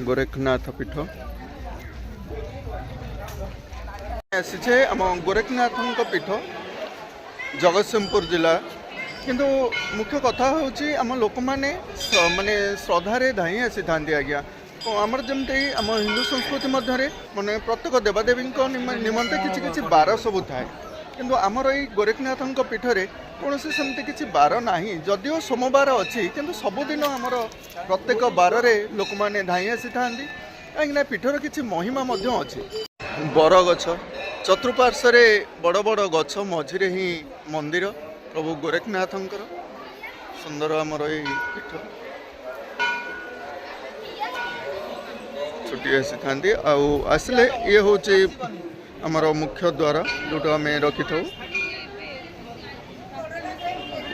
गोरखनाथ पीठ आसीछे आम गोरखनाथ पीठ जगतसिंहपुर जिला किंतु मुख्य कथा हूँ आम लोक मैंने माने श्रद्धारे धाई आसी था आज्ञा आमर जमती आम हिंदू संस्कृति मध्य माने प्रत्येक देवादेवी निमंते किसी किसी बार सब थाए किंतु आमर ये गोरखनाथ पीठरे कौन से सेमती किसी बार ना जदिव सोमवार अच्छी किंतु सबुदिन आमर प्रत्येक बार लोक मैंने धाई आसी था कहीं पीठर किसी महिमा अच्छी बर गछ चतुर्पार्श्व बड़ बड़ गछ मझिरे ही मंदिर प्रभु गोरखनाथ सुंदर आमर ये पीठ छुट्टी आसी था आसले ये हूँ आमर मुख्य द्वार जोटा आम रखी था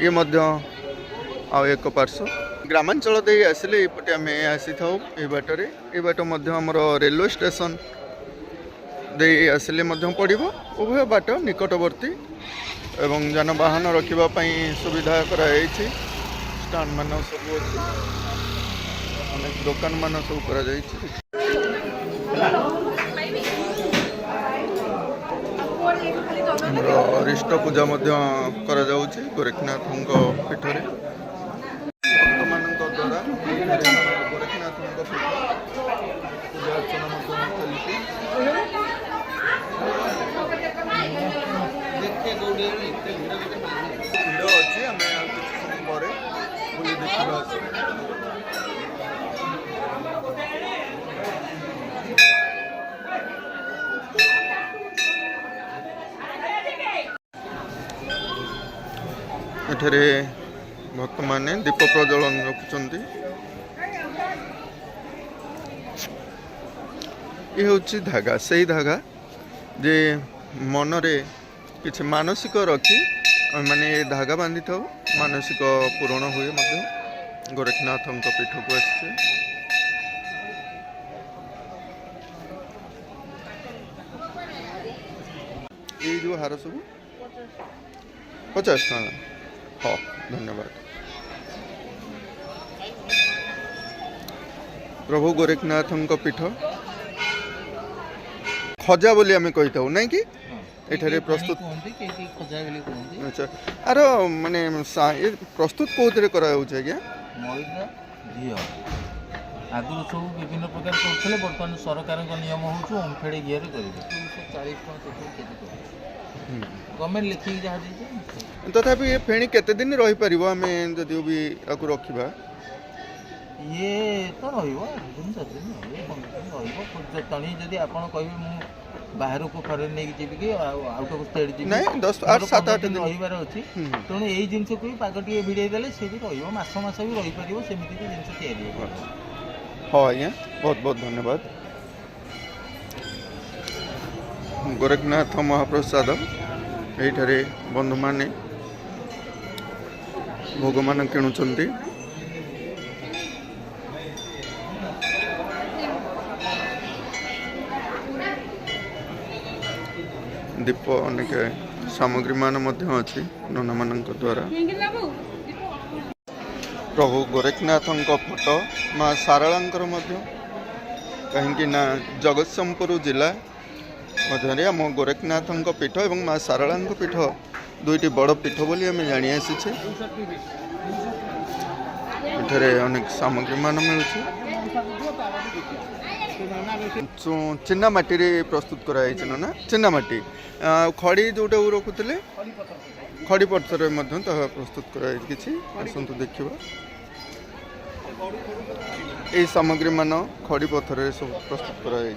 ये आउ एक पार्श्व ग्रामांचल दे आसिले ये आम आसी था ये बाटर ये बाट आमर रेलवे स्टेशन दे आसिले पड़ो उभय बाट निकटवर्ती एवं जानवाहन रखापी सुविधा कराई स्टाण मान सब अच्छे अनेक दुकान मान सब कर अरिष्ट पूजा करा जाउछि गोरखनाथ पीठरे भक्त मान द्वारा गोरखनाथ पीठ पूजा अर्चना चलती भिड़ अच्छी आम किसी समय पर बुली देखा एठरे भक्त माने दीप प्रज्वलन रखुचंती ये हूँ धागा से धागा जे मनरे किसी मानसिक रखी माने धागा बांधि था मानसिक पूरण हुए गोरखनाथ पीठ को आसे ये जो हार सब 50 टका हाँ धन्यवाद प्रभु गोरखनाथ पीठ खजा बोली आम कही था ना कि एठारे प्रस्तुत अच्छा आर माने प्रस्तुत कौन करा आज्ञा आगु सब विभिन्न प्रकार करते बर्तमान सरकार नियम हो ओमफेड़ घीरे करेंगे गवर्नमेंट लिखिक जहाँ तथापि ये फेणी केते दिन रही पारिबो आमे जदि भी आकु रखिबा ये तो रहिबो 2-4 दिन रहिबो तणी जदि आपण कहबे मु बाहर को खरे नै जेबी कि आउट ऑफ स्टेट जेबी नहीं 10-8-7-8 दिन रहिबार अछि तणी एई जिंस को पाग टिए भिडे देले से भी रहिबो मास भी रहि पारिबो सेमिति के जिंस तयारी हो हां आज्ञा बहुत बहुत धन्यवाद गोरखनाथ महाप्रसाद एठारे बंधु माने भोग मान किणुचंती दीप अनेक सामग्री मान अच्छी नना मान द्वारा प्रभु गोरखनाथ फोटो माँ सारला कहीं जगतसिंहपुर जिला मध्य आम गोरखनाथ पीठ और माँ सारला पीठ दुईटी बड़ पीठ बोली आम जानी आसी अनेक सामग्री मान मिलूँ चिन्ना माटी रे प्रस्तुत कराई ना चिन्ना माटी खड़ी जोटा रखुले खड़ी पत्थर प्रस्तुत कराई किसी आसतु देखा यही सामग्री मान खड़ी पत्थर सब प्रस्तुत कराई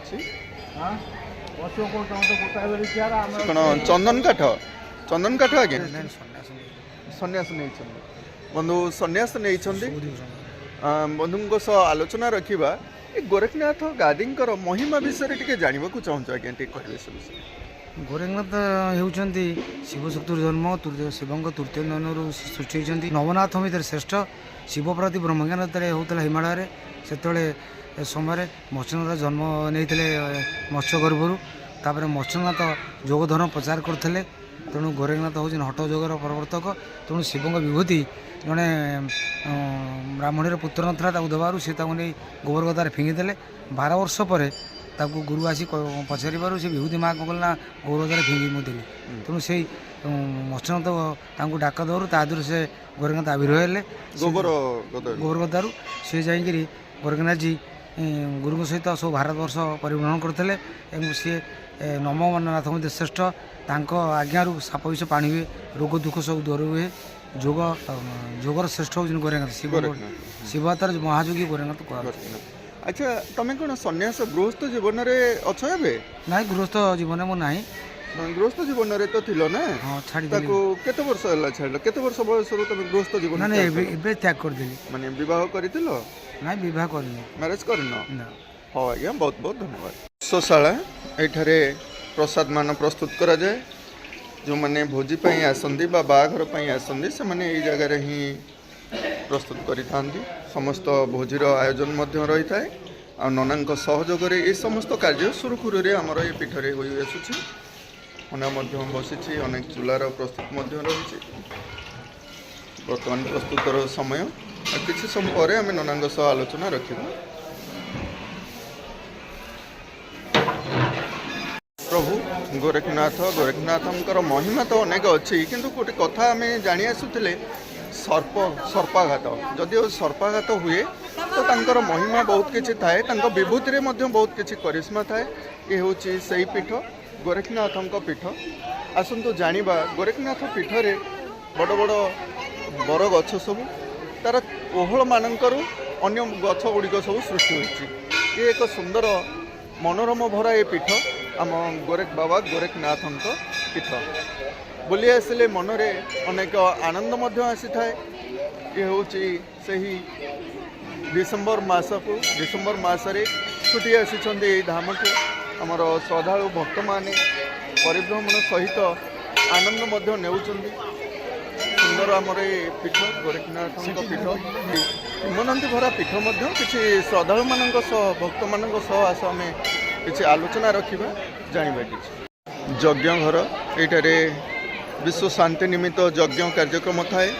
चंदन काठ आगे सन्यास नहीं बंधु सन्यास नहीं बंधु सह आलोचना रखा गोरखनाथ गादी महिमा विषय टे जानवा चाहूँ आज्ञा कहे से गोरखनाथ होती शिवशक्तिर जन्म शिव तृतीय नयन सृष्टि होती नवनाथ भितर श्रेष्ठ शिव प्रति ब्रह्मज्ञान होता हिमालय से समय मत्स्यनाथ जन्म नहीं मत्स्य गर्भर तापर मत्स्यनाथ जोगधर्म प्रचार करते ତେଣୁ ଗୋରେଖନାଥ ହେଉଛନ୍ତି ହଟ ଯୋଗର ପ୍ରବର୍ତ୍ତକ। ତେଣୁ ଶିବଙ୍କ ବିଭୂତି ଜଣେ ବ୍ରାହ୍ମଣୀର ପୁତ୍ର ନଥିଲା, ତାକୁ ଦେବାରୁ ସେ ତାକୁ ନେଇ ଗୋବର ଗଦାରେ ଫିଙ୍ଗିଦେଲେ। 12 ବର୍ଷ ପରେ ତାକୁ ଗୁରୁ ଆସି ପଚାରିବାରୁ ସେ ବିଭୂତି ମା' କ'ଣ କଲେ ନା ଗୋବର ଗଦାରେ ଫିଙ୍ଗି ମୁଁ ଦେଲି। ତେଣୁ ସେଇ ମତ୍ସ୍ୟନାଥ ତାଙ୍କୁ ଡାକ ଦେବାରୁ ତା ଦେହରୁ ସେ ଗୋରେଖନାଥ ଆବିର୍ଭାବ ହେଲେ ଗୋବର ଗଦାରୁ। ସେ ଯାଇକିରି ଗୋରେଖନାଥଜୀ ଗୁରୁଙ୍କ ସହିତ ସବୁ ଭାରତବର୍ଷ ପରିଭ୍ରମଣ କରୁଥିଲେ ଏବଂ ସିଏ ନମନାଥ ମଧ୍ୟ ଶ୍ରେଷ୍ଠ। ତାଙ୍କ ଆଜ୍ଞାରୁ ସାପ ବିଷ ପାଣି ହୁଏ, ରୋଗ ଦୁଃଖ ସବୁ ଦୂର ହୁଏ। ଯୋଗର ଶ୍ରେଷ୍ଠ ହେଉଛନ୍ତି ଗୋରେଖନାଥ। ଶିବତାର ମହାଯୋଗୀ ଗୋରେଖନାଥ କୁହାଯାଉଛି। ଆଚ୍ଛା, ତମେ କ'ଣ ସନ୍ନ୍ୟାସ ଗୃହସ୍ଥ ଜୀବନରେ ଅଛ ଏବେ? ନାଇଁ, ଗୃହସ୍ଥ ଜୀବନରେ ମୁଁ ନାହିଁ। ଗୃହସ୍ଥ ଜୀବନରେ ତ ଥିଲ ନା? ହଁ, ଛାଡ଼ି ତାକୁ କେତେ ବର୍ଷ ହେଲା ଛାଡ଼ିଲ? କେତେ ବର୍ଷ ବୟସରୁ ତମେ ଗୃହସ୍ଥ ଜୀବନ? ନା, ଏବେ ତ୍ୟାଗ କରିଦେଲି। ମାନେ ବିବାହ କରିଥିଲ? ନାଇଁ, ବିବାହ କରିନି। ମ୍ୟାରେଜ କରିନ? ନା। ହଉ ଆଜ୍ଞା, ବହୁତ ବହୁତ ଧନ୍ୟବାଦ। ବିଶ୍ୱଶାଳା, ଏଠାରେ ପ୍ରସାଦ ମାନ ପ୍ରସ୍ତୁତ କରାଯାଏ। ଯେଉଁମାନେ ଭୋଜି ପାଇଁ ଆସନ୍ତି ବା ବାହାଘର ପାଇଁ ଆସନ୍ତି ସେମାନେ ଏଇ ଜାଗାରେ ହିଁ ପ୍ରସ୍ତୁତ କରିଥାନ୍ତି। ସମସ୍ତ ଭୋଜିର ଆୟୋଜନ ମଧ୍ୟ ରହିଥାଏ। ଆଉ ନନାଙ୍କ ସହଯୋଗରେ ଏ ସମସ୍ତ କାର୍ଯ୍ୟ ସୁରୁଖୁରୁରେ ଆମର ଏ ପୀଠରେ ହୋଇ ଆସୁଛି। ଅନା ମଧ୍ୟ ବସିଛି, ଅନେକ ଚୁଲାର ପ୍ରସ୍ତୁତ ମଧ୍ୟ ରହିଛି। ବର୍ତ୍ତମାନ ପ୍ରସ୍ତୁତର ସମୟ। ଆଉ କିଛି ସମୟ ପରେ ଆମେ ନନାଙ୍କ ସହ ଆଲୋଚନା ରଖିବା। ପ୍ରଭୁ ଗୋରେଖନାଥଙ୍କର ମହିମା ତ ଅନେକ ଅଛି, କିନ୍ତୁ ଗୋଟେ କଥା ଆମେ ଜାଣି ଆସୁଥିଲେ, ସର୍ପାଘାତ ଯଦିଓ ସର୍ପାଘାତ ହୁଏ ତ ତାଙ୍କର ମହିମା ବହୁତ କିଛି ଥାଏ, ତାଙ୍କ ବିଭୂତିରେ ମଧ୍ୟ ବହୁତ କିଛି କରିସ୍ମା ଥାଏ। ଏ ହେଉଛି ସେଇ ପୀଠ, ଗୋରେଖନାଥଙ୍କ ପୀଠ। ଆସନ୍ତୁ ଜାଣିବା ଗୋରେଖନାଥ ପୀଠରେ ବଡ଼ ବଡ଼ ବର ଗଛ ସବୁ, ତାର ଓହଳମାନଙ୍କରୁ ଅନ୍ୟ ଗଛ ଗୁଡ଼ିକ ସବୁ ସୃଷ୍ଟି ହୋଇଛି। ଏ ଏକ ସୁନ୍ଦର ମନୋରମ ଭରା ଏ ପୀଠ ଆମ ବାବା ଗୋରେଖନାଥଙ୍କ ପୀଠ। ବୁଲି ଆସିଲେ ମନରେ ଅନେକ ଆନନ୍ଦ ମଧ୍ୟ ଆସିଥାଏ। ଏ ହେଉଛି ସେହି ଡିସେମ୍ବର ମାସରେ ଛୁଟି ଆସିଛନ୍ତି ଏହି ଧାମକୁ। ଆମର ଶ୍ରଦ୍ଧାଳୁ ଭକ୍ତମାନେ ପରିଭ୍ରମଣ ସହିତ ଆନନ୍ଦ ମଧ୍ୟ ନେଉଛନ୍ତି। ସୁନ୍ଦର ଆମର ଏ ପୀଠ ଗୋରେଖନାଥଙ୍କ ପୀଠ, କିମ୍ବଦନ୍ତୀ ଭରା ପୀଠ ମଧ୍ୟ। କିଛି ଶ୍ରଦ୍ଧାଳୁମାନଙ୍କ ସହ ଭକ୍ତମାନଙ୍କ ସହ ଆସ ଆମେ କିଛି ଆଲୋଚନା ରଖିବା, ଜାଣିବା କିଛି। ଯଜ୍ଞ ଘର, ଏଇଠାରେ ବିଶ୍ୱ ଶାନ୍ତି ନିମିତ୍ତ ଯଜ୍ଞ କାର୍ଯ୍ୟକ୍ରମ ଥାଏ।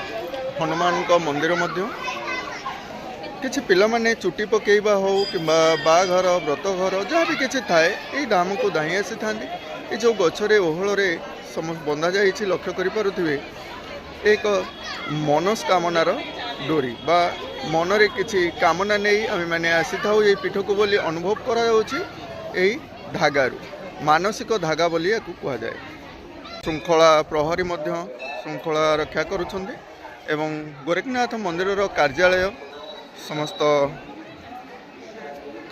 ହନୁମାନଙ୍କ ମନ୍ଦିର ମଧ୍ୟ। କିଛି ପିଲାମାନେ ଚୁଟି ପକାଇବା ହେଉ କିମ୍ବା ବାହାଘର ବ୍ରତଘର ଯାହା ବି କିଛି ଥାଏ ଏଇ ଧାମକୁ ଧାଇଁ ଆସିଥାନ୍ତି। ଏ ଯେଉଁ ଗଛରେ ଓହଳରେ ବନ୍ଧା ଯାଇଛି ଲକ୍ଷ୍ୟ କରିପାରୁଥିବେ, ଏକ ମନସ୍କାମନାର ଡୋରି ବା ମନରେ କିଛି କାମନା ନେଇ ଆମେମାନେ ଆସିଥାଉ ଏଇ ପୀଠକୁ ବୋଲି ଅନୁଭବ କରାଯାଉଛି। ଏହି ଧାଗାରୁ ମାନସିକ ଧାଗା ବୋଲି ୟାକୁ କୁହାଯାଏ। ଶୃଙ୍ଖଳା ପ୍ରହରୀ ମଧ୍ୟ ଶୃଙ୍ଖଳା ରକ୍ଷା କରୁଛନ୍ତି ଏବଂ ଗୋରେଖନାଥ ମନ୍ଦିରର କାର୍ଯ୍ୟାଳୟ ସମସ୍ତ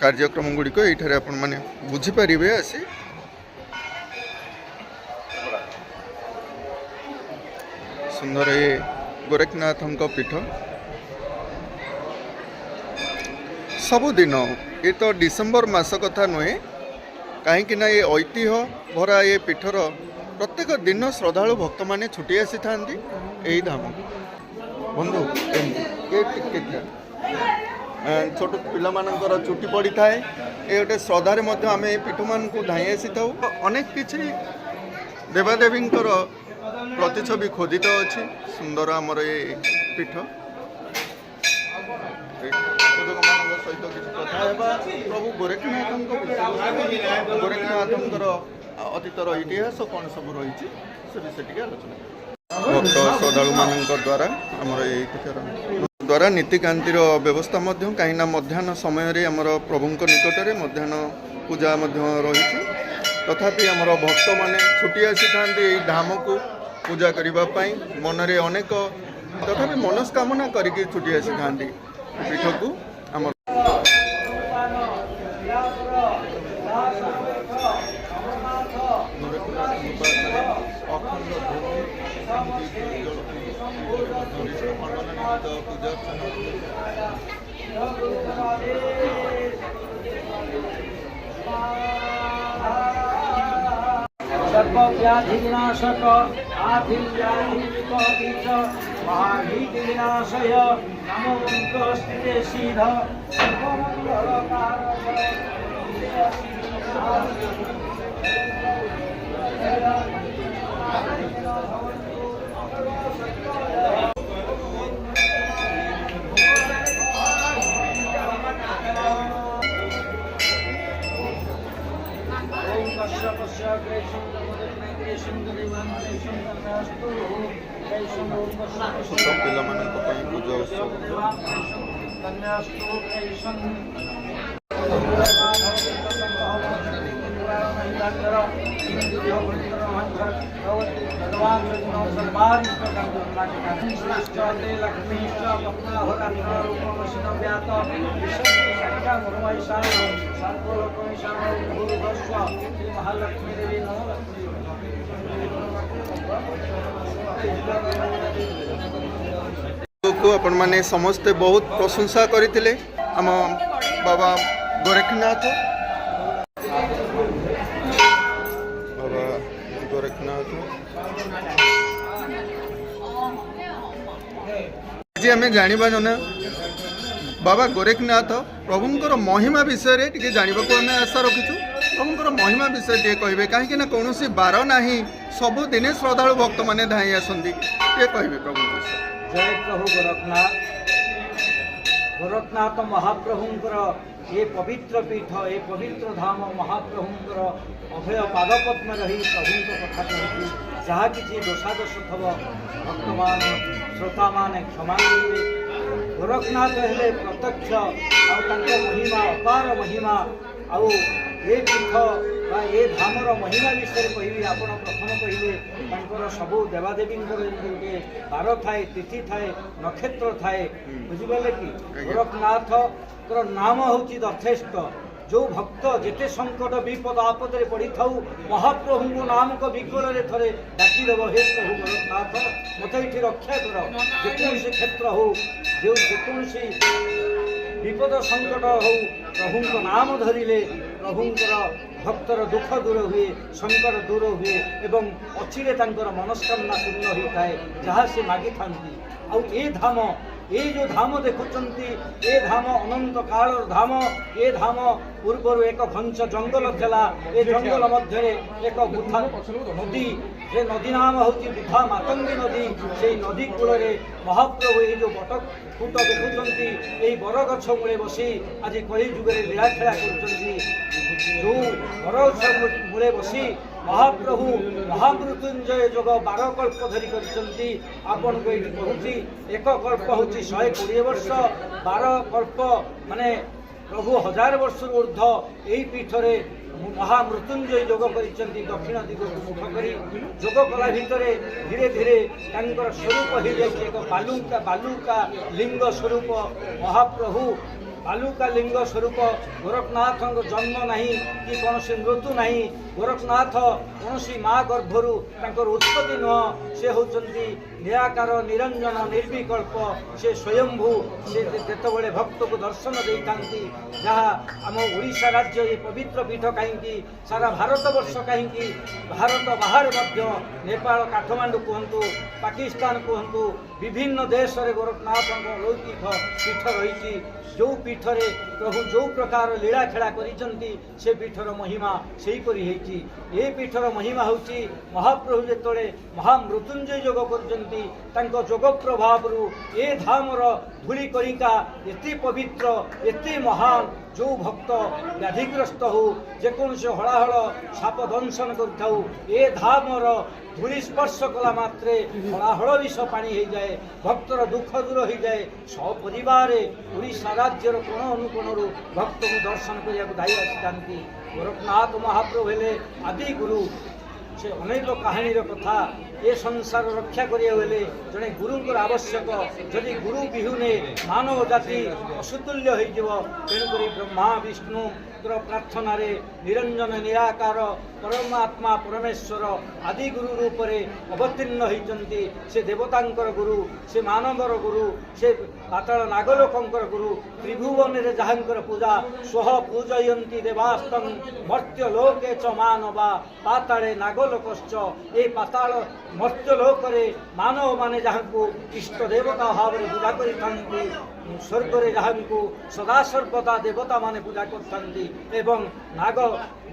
କାର୍ଯ୍ୟକ୍ରମ ଗୁଡ଼ିକ ଏଇଠାରେ ଆପଣମାନେ ବୁଝିପାରିବେ ଆସି। ସୁନ୍ଦର ଏ ଗୋରେଖନାଥଙ୍କ ପୀଠ। ସବୁଦିନ, ଏ ତ ଡିସେମ୍ବର ମାସ କଥା ନୁହେଁ, କାହିଁକିନା ଏ ଐତିହ୍ୟ ଭରା ଏ ପୀଠର ପ୍ରତ୍ୟେକ ଦିନ ଶ୍ରଦ୍ଧାଳୁ ଭକ୍ତମାନେ ଛୁଟି ଆସିଥାନ୍ତି ଏହି ଧାମକୁ। ବନ୍ଧୁ, ଏ ଟିକେ ଛୋଟ ପିଲାମାନଙ୍କର ଚୁଟି ପଡ଼ିଥାଏ, ଏ ଗୋଟେ ଶ୍ରଦ୍ଧାରେ ମଧ୍ୟ ଆମେ ଏ ପୀଠମାନଙ୍କୁ ଧାଇଁ ଆସିଥାଉ। ଅନେକ କିଛି ଦେବାଦେବୀଙ୍କର ପ୍ରତିଛବି ଖୋଦିତ ଅଛି। ସୁନ୍ଦର ଆମର ଏ ପୀଠ। ପୂଜକମାନଙ୍କ ସହିତ କିଛି କଥା ହେବା ପ୍ରଭୁ ଗୋରେଖନାଥଙ୍କ ବିଷୟରେ, ଗୋରେଖନାଥଙ୍କର ଅତୀତର ଇତିହାସ କ'ଣ ସବୁ ରହିଛି ସେ ବିଷୟ ଟିକେ ଆଲୋଚନା କରିବା। ଭକ୍ତ ଶ୍ରଦ୍ଧାଳୁମାନଙ୍କ ଦ୍ୱାରା ଆମର ଏଇ ପୀଠର ଦ୍ୱାରା ନୀତିକାନ୍ତିର ବ୍ୟବସ୍ଥା ମଧ୍ୟ, କାହିଁକିନା ମଧ୍ୟାହ୍ନ ସମୟରେ ଆମର ପ୍ରଭୁଙ୍କ ନିକଟରେ ମଧ୍ୟାହ୍ନ ପୂଜା ମଧ୍ୟ ରହିଛି। ତଥାପି ଆମର ଭକ୍ତମାନେ ଛୁଟି ଆସିଥାନ୍ତି ଏଇ ଧାମକୁ ପୂଜା କରିବା ପାଇଁ। ମନରେ ଅନେକ ତଥାପି ମନସ୍କାମନା କରିକି ଛୁଟି ଆସିଥାନ୍ତି ପୀଠକୁ। ଆମର सर्वव्याधि विनाशक आधिव्याधि विपरीत महाभीति विनाशय नमो स्थिते सीध सर्वमंगलकारक ଛୋଟ ପିଲାମାନଙ୍କ ପାଇଁ ପୂଜା ଉତ୍ସବ। महालक्ष्मी देवी को आपण माने समस्ते बहुत प्रशंसा करथिले आम बाबा गोरखनाथ आज आम जाना जन बाबा गोरखनाथ प्रभुंर महिमा विषय रे टिके जानिबा को आम आशा रखिछु। प्रभुंर महिमा विषय टे कहबे कहीं ना कौन बार नाही सबु दिने श्रद्धालु भक्त माने धाई आसंदी ये कहबे प्रभु विषय। जय प्रभु गोरखनाथ। गोरखनाथ महाप्रभुंकर ये पवित्र पीठ ये पवित्र धाम महाप्रभुंकर अभय पादपद्म रही प्रभुंक कथा कहती जहाँ किसी दोषादोष थब भक्त मान श्रोता मान क्षमा करेंगे। गोरखनाथ हेले प्रत्यक्ष महिमा अपार महिमा आउ ये पीठ बा ये धामर महिमा विषय कहबी आपण प्रथम कहले तांकर सबु देवादेवी गोटे बार थाए तिथि थाए नक्षत्र थाए बुझिगले कि गोरखनाथ नाम हूँ यथेष्ट जो भक्त जेते संकट विपद आपद पड़ी था महाप्रभु नाम को विकल थे डाकीदेव हे प्रभु गोरखनाथ मत ये रक्षा कर जेकोसी क्षेत्र हो जो जेकोसी विपद संकट हो प्रभु नाम धरिले प्रभुंर भक्तर दुख दूर हुए संकट दूर हुए एवं अचिरे तांकर मनस्कामना पूर्ण होता है जहाँ से मागी था आउ ए धाम ये जो धाम देखुंती ये धाम अनंत काल धाम ये धाम पूर्व एक घंच जंगल थिला ए जंगल मध्य एक बुधा नदी से नदी नाम हूँ बुधा मातंगी नदी से नदी कूल महाप्रभु ये जो बट फुट देखुंती ये बरगछ मूले बसी आज कली जुगे लीलाखेला कर जो बरगछ मूले बसी महाप्रभु महामृत्युंजय जोग 12 कल्प धरी करछंती आपन को कहूची एक कल्प होची 120 वर्ष 12 कल्प माने प्रभु 1000 वर्ष ऊर्ध एही पीठरे महामृत्युंजय जोग करछंती दक्षिण दिग को मुख करी जोग कला भितरे धीरे धीरे तांकर स्वरूप ही जाय एक बालुका लिंग स्वरूप महाप्रभु बालुका लिंग स्वरूप गोरखनाथ जन्म नहीं कि कौन से मृत्यु नहीं गोरखनाथ कौन सी माँ गर्भर उत्पत्ति नुह से होती निराकार निरंजन निर्विकल्प से स्वयंभू से जितेबले भक्त को दर्शन दे था जहाँ आम ओडिशा राज्य ये पवित्र पीठ कहीं सारा भारत वर्ष कहीं भारत बाहर नेपाल काठमांडू कहतु पाकिस्तान कहतु विभिन्न देश में गोरखनाथ अलौकिक पीठ रही जो पीठरे प्रभु जो प्रकार लीला खेला करिसंती से पीठर महिमा सेहीपरि होती ये पीठर महिमा होची महाप्रभु जेतले महामृत्युंजय योग करचंती तांको योग प्रभाव ये धामर धूली कणिका एति पवित्र एति महान जो भक्त व्याधिग्रस्त हो जेकोसी हलाहल साप दंशन करिथाउ ए धामर धूली स्पर्श कला मात्रे हलाहल विष पानी हो जाए भक्तर दुख दूर हो जाए सपरिवार ओडिशा राज्यर कोण अनुकोण भक्त को दर्शन करने दायी आसी गोरखनाथ महाप्रभु हेले आदि गुरु से अनेक कहानीर कथा ये संसार रक्षा करें जड़े गुरुंर आवश्यक जदि गुरु विहुने मानव जाति असुतुल्य हो तेणुक ब्रह्मा विष्णु प्रार्थना निरंजन निराकार परमात्मा परमेश्वर आदि गुरु रूप में अवतीर्ण होती से देवतांकर गुरु से मानवर गुरु से पाताल नागलोकंकर गुरु त्रिभुवन में जहाँकर पूजा स्व पूजयंती देवास्तम मर्त्यलोके च मानवा पाताले नागलोकश्च ये पाताल मर्त्यलोक मानव माने जहाँ को इष्ट देवता भाव में पूजा करते स्वर्ग में जहाँ को सदा सर्वदा देवता माने पूजा करते एवं नाग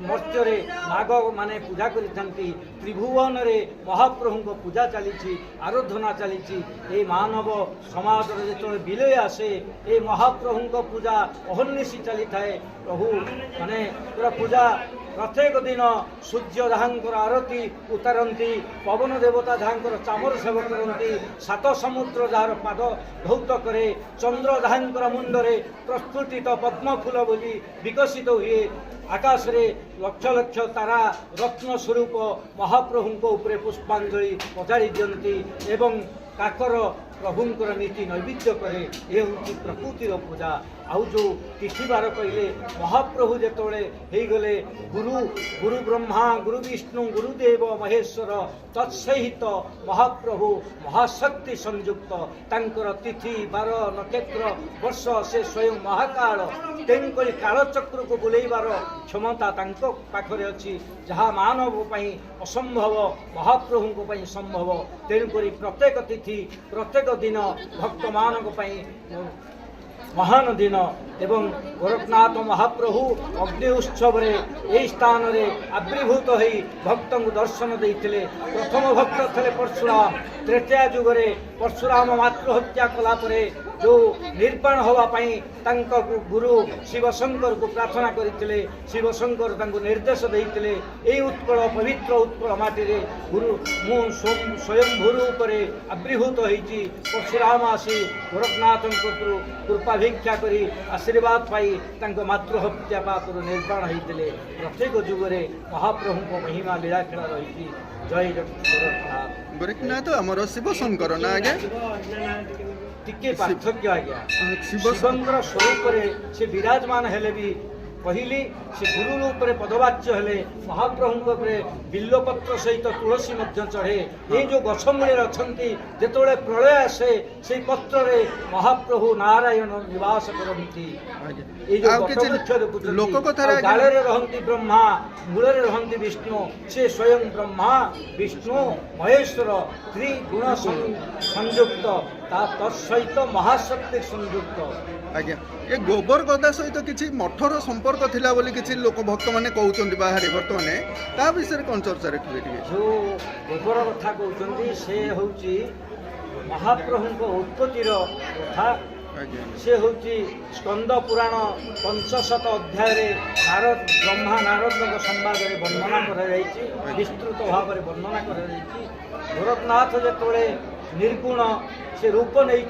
मर्त्य नाग माने पूजा करते त्रिभुवन में महाप्रभु को पूजा चली आराधना चली मानव समाज जो विलय आसे ये महाप्रभु को पूजा अहर्निशी चली थाए प्रभु माने पूरा पूजा प्रत्येक दिन सूर्य जहाँकर आरती उतारती पवन देवता जहाँकर चामर सेव करती सात समुद्र जार पाद धौत करे चंद्र जहाँकर मुंडरे प्रस्फुटित पद्म फूल बोली विकसित हुए आकाश रे लक्ष लक्ष तारा रत्न स्वरूप महाप्रभु उपरे पुष्पांजलि पचाड़ी दियंती एवं काकर प्रभुंकर नीति नैवेद्य करे ये हूँ प्रकृतिर पूजा आउ जो तिथिवार कहले महाप्रभु जेतोले हे गले गुरु गुरु ब्रह्मा गुरु विष्णु गुरुदेव महेश्वर तत्सहित महाप्रभु महाशक्ति संयुक्त तांकर तिथि बार नक्षत्र वर्ष से स्वयं महाकाल तेणुकरी कालचक्र को बुलेबार क्षमता तांको पाखरे अछि जहाँ मानव पई असंभव महाप्रभु को संभव तेणुकरी प्रत्येक तिथि प्रत्येक दिन भक्त मानक पई महान दिन एवं गोरखनाथ महाप्रभु अग्नि उत्सव यही स्थान में आविर्भूत हो भक्त दर्शन देते प्रथम भक्त थे परशुराम त्रेतया जुगरे परशुराम मातृहत्या कलापर जो निर्वाण होगापाई गुरु शिवशंकर को प्रार्थना करते शिवशंकर निर्देश देते यही उत्कल पवित्र उत्कल माटी गुरु मु स्वयंभू रूप आविर्भूत होती परशुराम आसी गोरखनाथ कृपा भिक्षा करी आशीर्वाद पाई मातृहत्या पाप निर्वाण होते प्रत्येक जुगरे महाप्रभु महिमा लीला खेल रही जय गोरखनाथ गोरखनाथ आमर शिवशंकर ना आगे टिके पार्थक्य आज्ञा शिवशंकर स्वरूप से विराजमान हेले भी कहली से गुरु रूप में पदवाच्य हेले महाप्रभु बिल्लपत्र सहित तुलसी चढ़े ये जो गछ मूले अच्छा जिते प्रलय आसे से पत्र महाप्रभु नारायण निवास करती गाड़े रही ब्रह्मा मूल रही विष्णु से स्वयं ब्रह्मा विष्णु महेश्वर त्रिगुण संयुक्त तत्सहित महाशक्ति संयुक्त आज्ञा ये गोबर गदा सहित किसी मठर संपर्क थिला बोली किसी लोक भक्त माने कहउचंदी बाहर बर्तमाने ता विषय कोन चर्चा रखिबे जो गोबर कथा कहउचंदी से होची महाप्रभु को उत्पत्तिर कथा से होची स्कंद पुराण 500 अध्याय रे नारद ब्रह्मा नारद संवाद रे वर्णना करा जायछि विस्तृत भाव रे वर्णना करा जायछि गोरखनाथ जेतोळे निर्गुण से रूप नहीं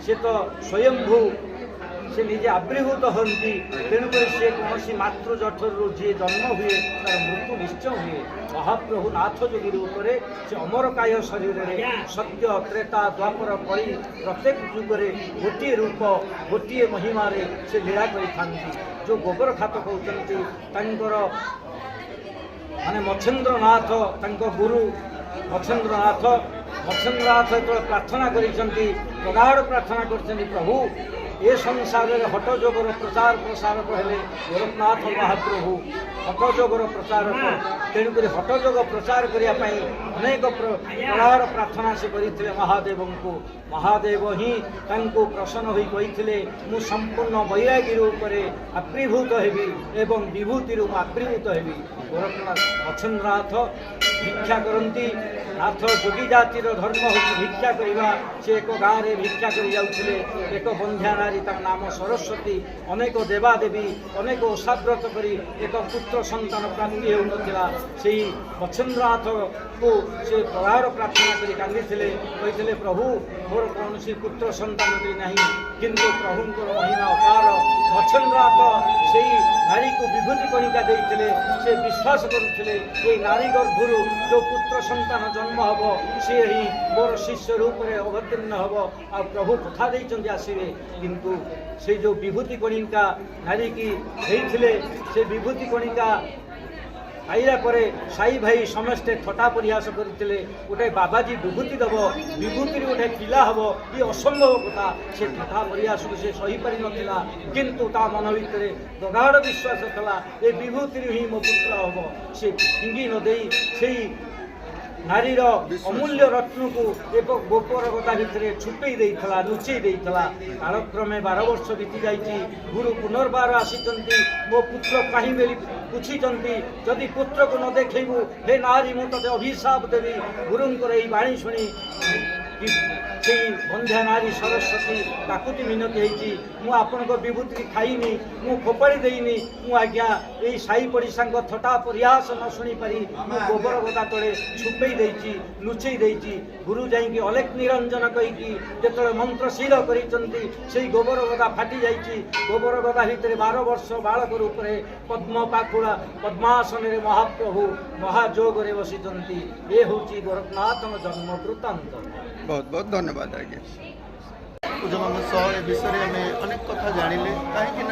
से तो स्वयंभू से निजे आविर्भूत हंती तेणुक सी कौन मातृ जठर जी जन्म हुए तार मृत्यु निश्चय हुए महाप्रभु नाथ जोगी रूप से अमरकाय शरीर में सत्य त्रेता द्वापर कली प्रत्येक जुगरे गोटे रूप गोटे महिमार से लीला कर जो गोबर खात कहते माने मच्छेन्द्रनाथ गुरु मच्छेन्द्रनाथ जो प्रार्थना करिसेंती प्रगाढ़ प्रार्थना कर प्रभु ये संसार में हठयोगर प्रचार प्रसारक हेले गोरखनाथ महाप्रभु हठयोगर प्रचारक तेणुक हठयोग प्रचार करने अनेक प्रगाढ़ प्रार्थना से करते महादेव को महादेव ही प्रसन्न हो कहते मु संपूर्ण वैरागी रूप आविर्भूत हेबी एवं विभूति आविर्भूत हेबी गोरखनाथ मच्छेन्द्रनाथ भिक्षा करती नाथ जोगी जातिर धर्म हो भिक्षा करवा से एक गाँव में भिक्षा कर जाउथिले एक बंध्या नारी नाम सरस्वती अनेक देवादेवी अनेक ओषाव्रत करी एक पुत्र संतान प्राप्ति होता से मच्छेन्द्रनाथ को से प्रगाढ़ प्रार्थना करी कांदी कहते प्रभु मोर कौन पुत्र संतान नहीं किंतु प्रभु महिमा अपार मच्छेन्द्रनाथ से नारी को विभूति कणिका देते से विश्वास करुले ये नारी गर्भर जो पुत्र संतान जन्म हम सी ही मोर शिष्य रूप में अवतीर्ण हम आ प्रभु कथा देते आसवे किंतु से जो विभूति कणिका नारी की देते से विभूति कणिका आईला परे साई भाई समस्ते थटा प्रयास करते गोटे बाबाजी विभूति दब विभूति गोटे पिला हम ये असंभव कथा से थटा प्रयास को से सही पारि नथिला किंतु ता मन भितर प्रगाढ़ विश्वास था ये विभूति ही मो पुत्र हम से फिंगी नदे से नारीर अमूल्य रत्न को एक गोपर गदा भितर छुपे देता लुचई कालक्रमे 12 वर्ष बीती जाइए गुरु पुनर्बार आसी मो पुत्र कहीं बेली पूछी जदि पुत्र को न देखू हे नारी मुझे अभिशाप देवी गुरुंकर यही बाणी शुणी সেই ବନ୍ଧ୍ୟା ନାରୀ ସରସ୍ୱତୀ କାକୁତି ମିନତି ହେଇଛି ମୁଁ ଆପଣଙ୍କ ବିଭୂତି ଖାଇନି ମୁଁ ଫୋପାଡ଼ି ଦେଇନି ମୁଁ ଆଜ୍ଞା ଏଇ ସାହି ପଡ଼ିଶାଙ୍କ ଥଟା ପରିହାସ ନ ଶୁଣିପାରି ମୁଁ ଗୋବର ଗଦା ତଳେ ଛୁପେଇ ଦେଇଛି ଲୁଚେଇ ଦେଇଛି ଗୁରୁ ଯାଇକି ଅଲେଖ ନିରଞ୍ଜନ କହିକି ଯେତେବେଳେ ମନ୍ତ୍ରଶୀଳ କରିଛନ୍ତି ସେଇ ଗୋବର ଗଦା ଫାଟି ଯାଇଛି ଗୋବର ଗଦା ଭିତରେ 12 ବର୍ଷ ବାଳକ ରୂପରେ ପଦ୍ମ ପାଖୁଡ଼ା ପଦ୍ମାସନରେ ମହାପ୍ରଭୁ ମହାଯୋଗରେ ବସିଛନ୍ତି ଏ ହେଉଛି ଗୋରଖନାଥଙ୍କ ଜନ୍ମ ବୃତ୍ତାନ୍ତ। बहुत बहुत धन्यवाद आज्ञा पूजम सह ए विषय आम अनेक कथा जानिले कहीं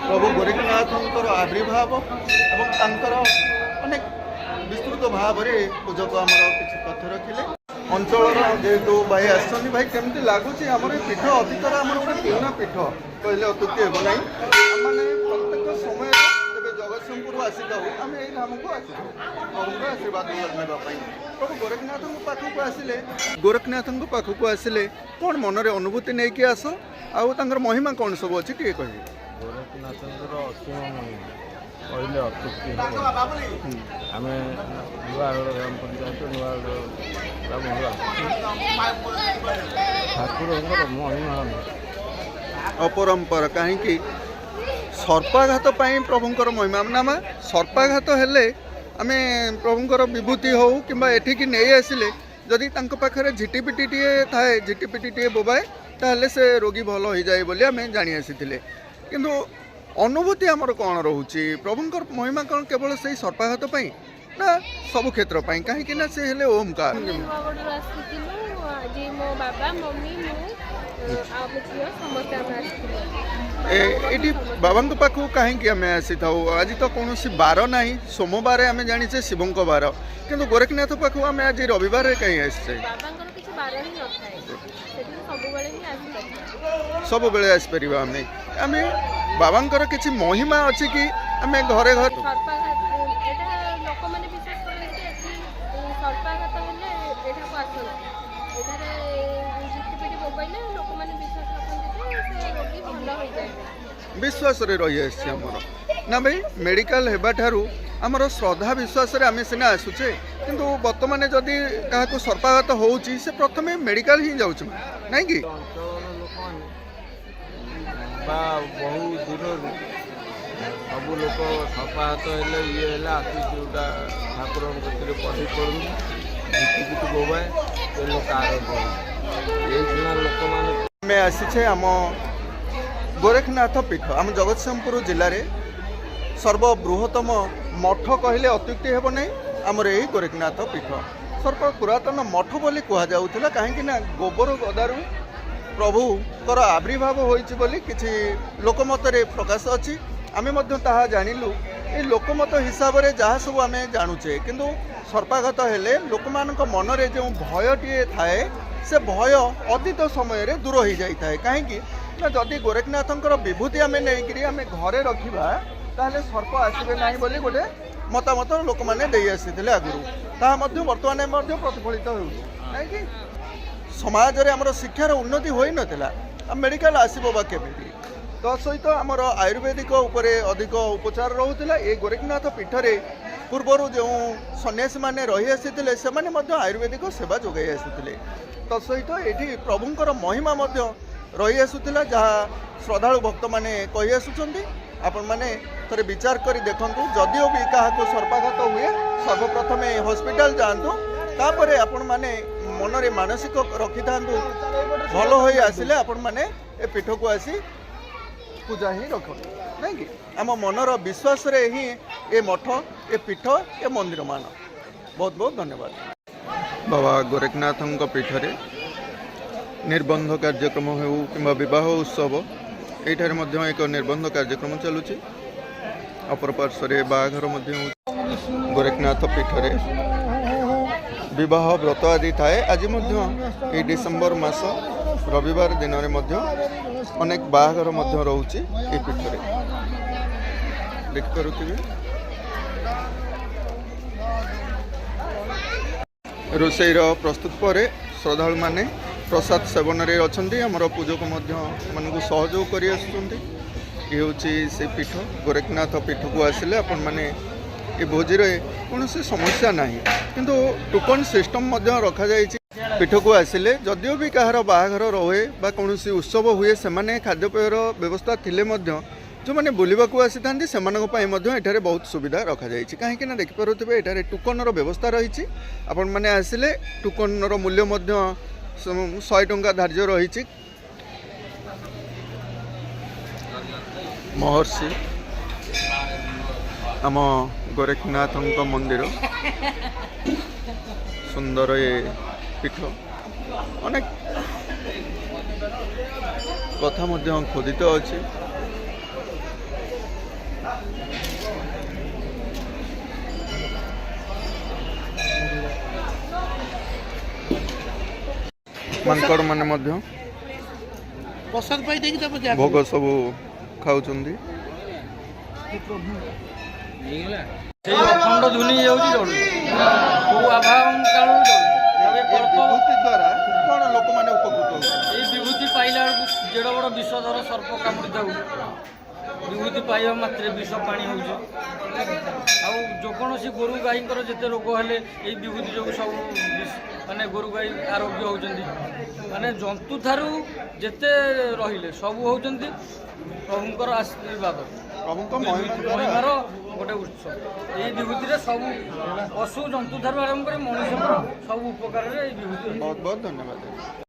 प्रभु गोरखनाथंकर आविर्भाव और अनेक विस्तृत भाव में पूजक आमर किसी तथ्य रखिले अंचल जेहेतु भाई आसछन्ति भाई केमती लगुच आम पीठ अतीतर आम गोटे पुराना पीठ कहले अत्युक्ति हे ना आम प्रत्येक समय जब जगतसिंहपुर आसी था आम यही धाम को आसी प्रभुर आशीर्वाद नापी प्रभु गोरखनाथ पाखक आसिले गोरखनाथ पाखक आसिले कौन मन में अनुभूति नहीं कि आस आउ महिमा कौन सब अच्छी टे कह गोरखनाथ असीम महिमा कहले अत्युक्ति आम नुआगढ़ ग्राम पंचायत नुआगढ़ ठाकुर महिमा अपरंपरा कहीं सर्पाघात प्रभुंर महिमा नाम सर्पाघात हेले आम प्रभुंर विभूति हो कि एठिकी नहीं आसिले जदि पाखे झिटिपिटी टे थाए झिटिपिटी टे बोबाए ताहले से रोगी भल हो जाए बोली आम जानी आसी किंतु अनुभूति आमर कौन रोचे प्रभुंर महिमा कौन केवल से सर्पाघात ना सब क्षेत्र कहीं से हेले ओमकार ये बाबा पाखु कहीं आम आसी था आज तो कौन बार ना सोमवार आम जाचे शिवों बार किंतु गोरखनाथ पाखु आम आज रविवार कहीं आसे सब बेले आसपर आम आम बाबा किसी महिमा अच्छी कि आम घरे घर विश्वास रही आमर ना भाई मेडिकल हेबा ठारू आमर श्रद्धा विश्वास आम सीना आसुचे किंतु बर्तमान जदि क्या सर्पाघात होउची से प्रथम मेडिकल ही जाऊँ ना कि बहु दूर सब लोक सर्पाघात हेले ये आसी जोटा ठाकुर पढ़ी पड़ू झिटिपिटी बोबाए लोक आरोप लोक मैंने आसीचे आम गोरखनाथ पीठ आम जगतसिंहपुर जिले में सर्वबृहत्तम मठ कहले अत्युक्ति हेब नहीं आमर यही गोरखनाथ पीठ सर्व पुरातन मठ बोली कहुला कहीं गोबर गदारू प्रभुकर आविर्भाव होती किसी लोकमत प्रकाश अच्छी आम जानिलु ये लोकमत हिसाब से जहाँ सब आम जानुचे किंतु सर्पाघात हेले लोक मान मन में जो भयटे थाए से भय अतीत समय दूर हो जाए कहीं ना जदि गोरखनाथंकर विभूति आम नहीं आम घरे रखा ताहले सर्प आसबे ना बोली गोटे मतामत लोक मैंने आसी आगुरी ता बर्तमान प्रतिफलित हो समाज रे आमर शिक्षार उन्नति हो नाला मेडिकल आसबो बा केमिति तो सहित आमर आयुर्वेदिक उपरे अधिक उपचार रोला ये गोरखनाथ पीठरे पूर्वर जो सन्यासी मैंने रही आसी से आयुर्वेदिक सेवा जोगाई आसुले तो सहित ये प्रभुंर महिमा रही आसूला जहाँ श्रद्धालु भक्त मैंने कही आसुंच आपण मैंने थे विचार कर देखु जदिओ भी क्या सर्पाघात हुए सर्वप्रथम हॉस्पिटल जातु तापर आपण मैंने मन में मानसिक रखि था भल हो आसिले आपण मैंने ए पीठ को आसी पूजा ही रख नहीं कि आम मनर विश्वास रे ही ए मठ ए पीठ ए मंदिर मान बहुत बहुत धन्यवाद बाबा गोरखनाथ पीठरे निर्बंध कार्यक्रम हो कि विवाह उत्सव एठार एक निर्बंध कार्यक्रम चलुची अपर पार्श्व बाघर गोरखनाथ पीठरे विवाह व्रत आदि थाए आज ये डिसेम्बर मास रविवार दिन में अनेक बाघर रोचे ये पीठरे देखिपे रोषेईर प्रस्तुत पर श्रद्धालु माने प्रसाद सेवन रे अछंती हमर पूजक मानू सहयोग कर से पीठ गोरखनाथ पीठ को आसिले आपण माने ये भोजी रे कौन से समस्या ना किंतु टोकन सिस्टम रखा जाइए पीठको आसिले जदिओ भी कहार बाहाघर रहे बा कौनसी उत्सव हुए से खाद्यपेयर व्यवस्था थिले जो मैंने बुलवाक आसी था से बहुत सुविधा रखा जाए कहीं देखिपे ये टोकन व्यवस्था रही आपण मैंने आसिले टोकन मूल्य 100 टंका धार्य रही महर्षि आम गोरखनाथ मंदिर सुंदर ये पीठ अनेक कथा खोदित अच्छी मानकर माने प्रसाद पाई देखी भोग सब खाऊ अखंड धुनी द्वारा कौन लोक मैंने उपकृत विभूति पाइला जेड़ बड़ विषधर सर्प कामुड़ी था विभूति पाइबा मात्रे विष पानी हो जेकोसी गोरु गाई जिते रोग हेले ये विभूति जो सब माने गोरु गाई आरोग्य होती माने जंतु ठारू जेते रहिले सब होती प्रभुंकर आशीर्वाद महिमार गोटे उत्सव ये विभूति सब पशु जंतु ठारू आरंभ कर मनुष्य सब उपकार विभूति बहुत बहुत धन्यवाद।